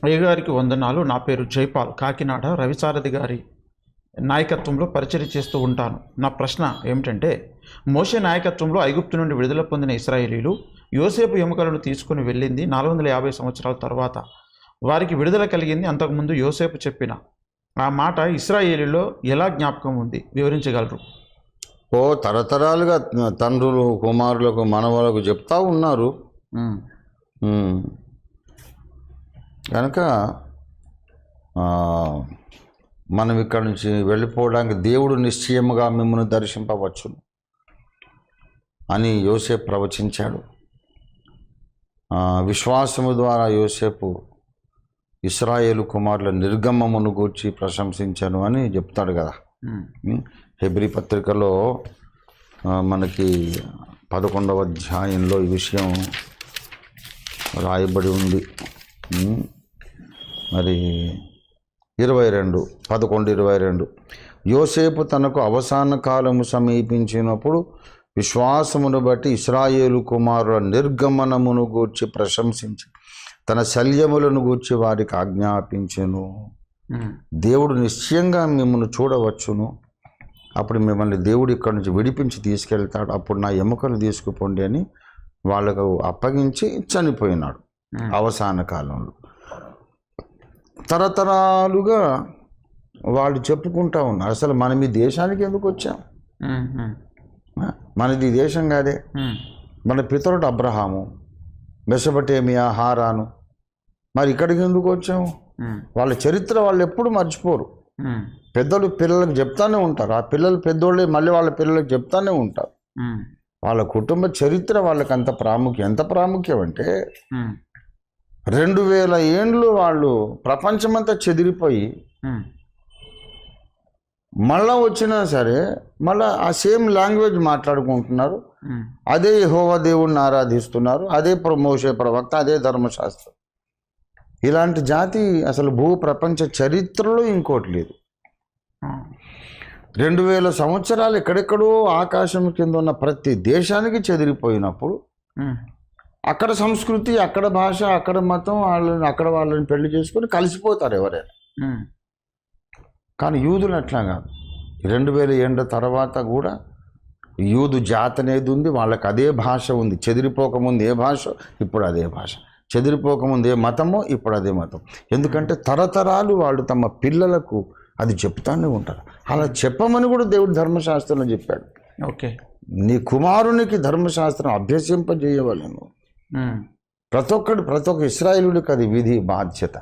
అయ్యగారికి వందనాలు. నా పేరు జైపాల్, కాకినాడ. రవిసారథి గారి నాయకత్వంలో పరిచర్య చేస్తూ ఉంటాను. నా ప్రశ్న ఏమిటంటే, మోషే నాయకత్వంలో ఐగుప్తు నుండి విడుదల పొందిన ఇశ్రాయేలీలు యోసేపు ఎముకలను తీసుకుని వెళ్ళింది 450 సంవత్సరాల తర్వాత. వారికి విడుదల కలిగింది అంతకుముందు యోసేపు చెప్పిన ఆ మాట ఇశ్రాయేలీలో ఎలా జ్ఞాపకం ఉంది, వివరించగలరు? తరతరాలుగా తండ్రులు కుమారులకు మనవలకు చెప్తా ఉన్నారు. కనుక మనం ఇక్కడ నుంచి వెళ్ళిపోవడానికి దేవుడు నిశ్చయముగా మిమ్మల్ని దర్శింపవచ్చు అని యోసేపు ప్రవచించాడు. విశ్వాసము ద్వారా యోసేపు ఇశ్రాయేలు కుమారుల నిర్గమమును గూర్చి ప్రశంసించాను అని చెప్తాడు కదా. హెబ్రీ పత్రికలో మనకి 11వ అధ్యాయంలో ఈ విషయం రాయబడి ఉంది. మరి 11:22 యోసేపు తనకు అవసాన కాలము సమీపించినప్పుడు విశ్వాసమును బట్టి ఇశ్రాయేలు కుమారుల నిర్గమనమును గూర్చి ప్రశంసించి తన శల్యములను గూర్చి వారికి ఆజ్ఞాపించెను. దేవుడు నిశ్చయంగా మిమ్మల్ని చూడవచ్చును, అప్పుడు మిమ్మల్ని దేవుడు ఇక్కడి నుంచి విడిపించి తీసుకెళ్తాడు, అప్పుడు నా ఎముకలు తీసుకుపోండి అని వాళ్ళకు అప్పగించి చనిపోయినాడు అవసాన కాలంలో. తరతరాలుగా వాళ్ళు చెప్పుకుంటా ఉన్నారు, అసలు మనం ఈ దేశానికి ఎందుకు వచ్చాం, మనది ఈ దేశం కాదే, మన పితరుడు అబ్రహాము, మెసొపొటేమియా, హారాను, మరి ఇక్కడికి ఎందుకు వచ్చాము? వాళ్ళ చరిత్ర వాళ్ళు ఎప్పుడు మర్చిపోరు. పెద్దలు పిల్లలకు చెప్తానే ఉంటారు, ఆ పిల్లలు పెద్దోళ్ళే మళ్ళీ వాళ్ళ పిల్లలకు చెప్తానే ఉంటారు. వాళ్ళ కుటుంబ చరిత్ర వాళ్ళకి అంత ప్రాముఖ్యం. ఎంత ప్రాముఖ్యం అంటే 2000 ఏండ్లు వాళ్ళు ప్రపంచమంతా చెదిరిపోయి మళ్ళా వచ్చినా సరే మళ్ళా ఆ సేమ్ లాంగ్వేజ్ మాట్లాడుకుంటున్నారు, అదే యెహోవా దేవుణ్ణి ఆరాధిస్తున్నారు, అదే మోషే ప్రవక్త, అదే ధర్మశాస్త్రం. ఇలాంటి జాతి అసలు భూ ప్రపంచ చరిత్రలో ఇంకోటి లేదు. 2000 సంవత్సరాలు ఎక్కడెక్కడో ఆకాశం కింద ఉన్న ప్రతి దేశానికి చెదిరిపోయినప్పుడు అక్కడ సంస్కృతి, అక్కడ భాష, అక్కడ మతం, వాళ్ళని పెళ్లి చేసుకొని కలిసిపోతారు ఎవరైనా. కానీ యూదులు అట్లా కాదు. 2000 ఏండ్ల తర్వాత కూడా యూదు జాతి అనేది ఉంది, వాళ్ళకి అదే భాష ఉంది. చెదిరిపోకముందు ఏ భాష, ఇప్పుడు అదే భాష. చెదిరిపోకముందు ఏ మతమో, ఇప్పుడు అదే మతం. ఎందుకంటే తరతరాలు వాళ్ళు తమ పిల్లలకు అది చెప్తానే ఉంటారు. అలా చెప్పమని కూడా దేవుడు ధర్మశాస్త్రంలో చెప్పాడు. ఓకే, నీ కుమారునికి ధర్మశాస్త్రం అభ్యసింపజేయవలను. ప్రతి ఒక్క ఇశ్రాయేలుడికి అది విధి, బాధ్యత.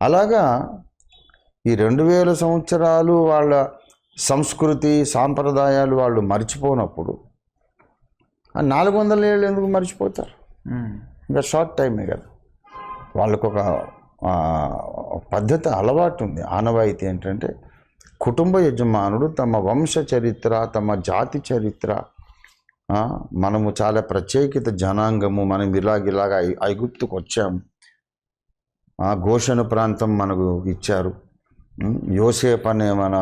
అలాగా ఈ 2000 సంవత్సరాలు వాళ్ళ సంస్కృతి సాంప్రదాయాలు వాళ్ళు మర్చిపోనప్పుడు 400 ఏళ్ళు ఎందుకు మర్చిపోతారు? ఇంకా షార్ట్ టైమే కదా. వాళ్ళకు ఒక పద్ధతి, అలవాటు ఉంది, ఆనవాయితీ ఏంటంటే కుటుంబ యజమానుడు తమ వంశ చరిత్ర, తమ జాతి చరిత్ర, మనము చాలా ప్రత్యేకిత జనాంగము, మనం ఇలాగ ఐగుప్తుకు వచ్చాము, గోషెను ప్రాంతం మనకు ఇచ్చారు, యోసేపు అనే మన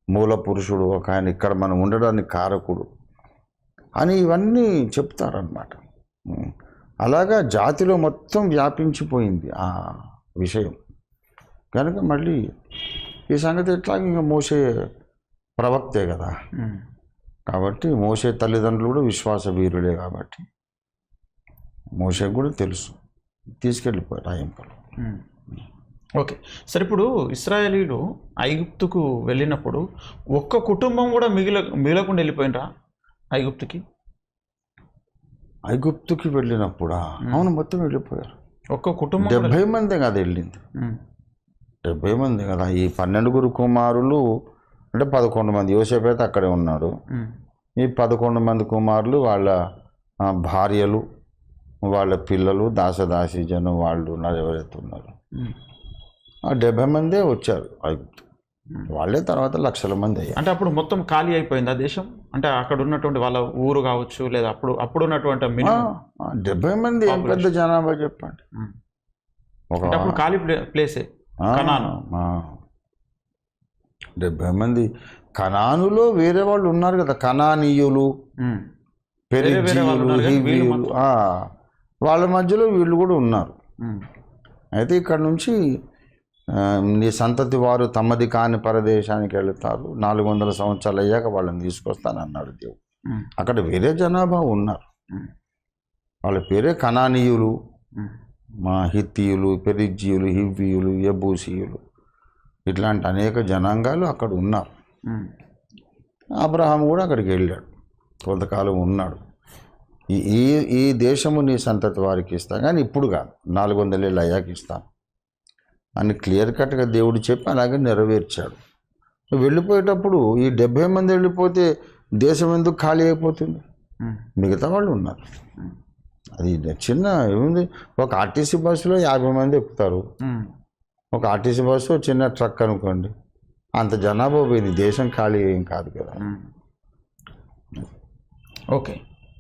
మూల పురుషుడు ఒక ఆయన ఇక్కడ మనం ఉండడానికి కారకుడు అని ఇవన్నీ చెప్తారన్నమాట. అలాగా జాతిలో మొత్తం వ్యాపించిపోయింది ఆ విషయం. కనుక మళ్ళీ ఈ సంగతి ఎట్లాగ, ఇంకా మోషే ప్రవక్తే కదా, కాబట్టి మోషే తల్లిదండ్రులు కూడా విశ్వాస వీరులే, కాబట్టి మోషేకు కూడా తెలుసు, తీసుకెళ్ళిపోయారు ఆ ఎంపలు. ఓకే సార్, ఇప్పుడు ఇశ్రాయేలీలు ఐగుప్తుకు వెళ్ళినప్పుడు ఒక్క కుటుంబం కూడా మిగలకుండా వెళ్ళిపోయినరా ఐగుప్తుకి వెళ్ళినప్పుడా? అవును, మొత్తం వెళ్ళిపోయారు. ఒక్క కుటుంబం 70 మంది కదా వెళ్ళింది. 70 మంది కదా. ఈ 12 కుమారులు అంటే 11 మంది. యోసేపు అయితే అక్కడే ఉన్నాడు. ఈ 11 మంది కుమారులు, వాళ్ళ భార్యలు, వాళ్ళ పిల్లలు, దాసదాసి జనం వాళ్ళు ఉన్నారు, ఎవరైతే ఉన్నారు. 70 మందే వచ్చారు ఐగుప్తు. వాళ్ళే తర్వాత లక్షల మంది అయ్యారు. అంటే అప్పుడు మొత్తం ఖాళీ అయిపోయింది ఆ దేశం, అంటే అక్కడ ఉన్నటువంటి వాళ్ళ ఊరు కావచ్చు, లేదా అప్పుడు ఉన్నటువంటి 70 మంది ఏం పెద్ద జనాభా చెప్పండి. అప్పుడు ఖాళీ ప్లేసే కనాను. 70 మంది. కనానులో వేరే వాళ్ళు ఉన్నారు కదా, కనానీయులు, పెరిజీయులు, హివ్వీయులు, వాళ్ళ మధ్యలో వీళ్ళు కూడా ఉన్నారు. అయితే ఇక్కడ నుంచి నీ సంతతి వారు తమది కాని పరదేశానికి వెళుతారు, 400 సంవత్సరాలు అయ్యాక వాళ్ళని తీసుకొస్తానన్నాడు దేవుడు. అక్కడ వేరే జనాభా ఉన్నారు. వాళ్ళ పేరే కనానీయులు, మా హిత్తీయులు, పెరిజ్జీయులు, హివ్వీయులు, యబూసీయులు, ఇట్లాంటి అనేక జనాంగాలు అక్కడ ఉన్నారు. అబ్రహాం కూడా అక్కడికి వెళ్ళాడు, కొంతకాలం ఉన్నాడు. ఈ ఈ దేశము నీ సంతతి వారికి ఇస్తాను, కానీ ఇప్పుడు కాదు, 400 ఏళ్ళు అయ్యాక ఇస్తాను అని క్లియర్ కట్గా దేవుడు చెప్పి అలాగే నెరవేర్చాడు. వెళ్ళిపోయేటప్పుడు ఈ 70 మంది వెళ్ళిపోతే దేశం ఎందుకు ఖాళీ అయిపోతుంది? మిగతా వాళ్ళు ఉన్నారు. అది చిన్న ఏముంది, ఒక ఆర్టీసీ బస్సులో 50 మంది ఎక్కుతారు. ఒక ఆర్టీసీ బస్సు చిన్న ట్రక్ అనుకోండి, అంత జనాభా పోయింది, దేశం ఖాళీ ఏం కాదు కదా. ఓకే.